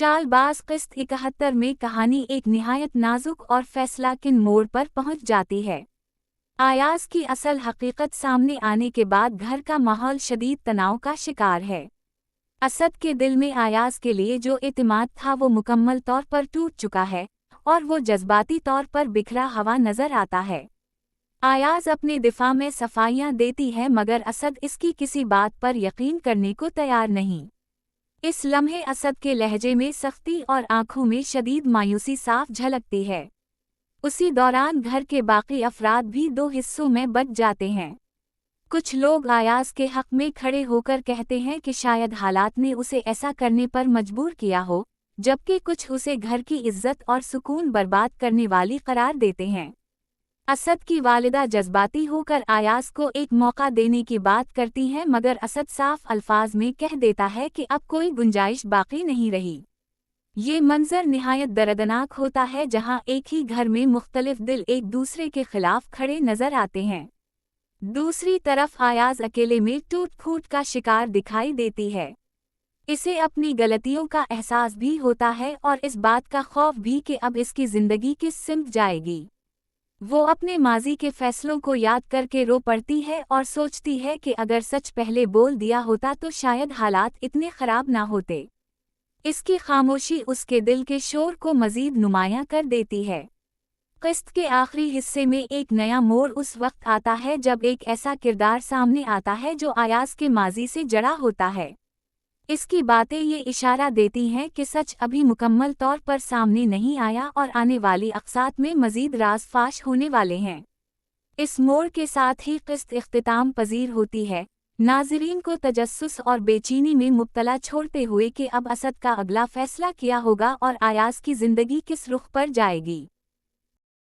चालबाज किस्त 71 में कहानी एक निहायत नाजुक और फैसला किन मोड़ पर पहुंच जाती है। अयाज की असल हकीकत सामने आने के बाद घर का माहौल शदीद तनाव का शिकार है। असद के दिल में अयाज के लिए जो एतमाद था वो मुकम्मल तौर पर टूट चुका है और वो जज्बाती तौर पर बिखरा हुआ नजर आता है। अयाज अपने दिफा में सफाइयां देती है मगर असद इसकी किसी बात पर यकीन करने को तैयार नहीं। इस लम्हे असद के लहजे में सख्ती और आंखों में शदीद मायूसी साफ झलकती है। उसी दौरान घर के बाकी अफराद भी दो हिस्सों में बंट जाते हैं। कुछ लोग अयाज के हक में खड़े होकर कहते हैं कि शायद हालात ने उसे ऐसा करने पर मजबूर किया हो, जबकि कुछ उसे घर की इज्जत और सुकून बर्बाद करने वाली करार देते हैं। असद की वालिदा जज्बाती होकर अयाज को एक मौका देने की बात करती हैं मगर असद साफ अल्फाज में कह देता है कि अब कोई गुंजाइश बाकी नहीं रही। ये मंजर निहायत दर्दनाक होता है जहां एक ही घर में मुख्तलिफ दिल एक दूसरे के खिलाफ खड़े नजर आते हैं। दूसरी तरफ अयाज अकेले में टूट फूट का शिकार दिखाई देती है। इसे अपनी गलतियों का एहसास भी होता है और इस बात का खौफ भी कि अब इसकी जिंदगी किस सिमत जाएगी। वो अपने माजी के फैसलों को याद करके रो पड़ती है और सोचती है कि अगर सच पहले बोल दिया होता तो शायद हालात इतने खराब ना होते। इसकी खामोशी उसके दिल के शोर को मजीद नुमायां कर देती है। किस्त के आखिरी हिस्से में एक नया मोड़ उस वक्त आता है जब एक ऐसा किरदार सामने आता है जो अयाज के माजी से जड़ा होता है। इसकी बातें ये इशारा देती हैं कि सच अभी मुकम्मल तौर पर सामने नहीं आया और आने वाली अक़सात में मज़ीद राज फाश होने वाले हैं। इस मोड़ के साथ ही किस्त इख्तिताम पजीर होती है, नाज़रीन को तजस्सुस और बेचैनी में मुब्तला छोड़ते हुए कि अब असद का अगला फैसला क्या होगा और अयाज की ज़िंदगी किस रुख पर जाएगी।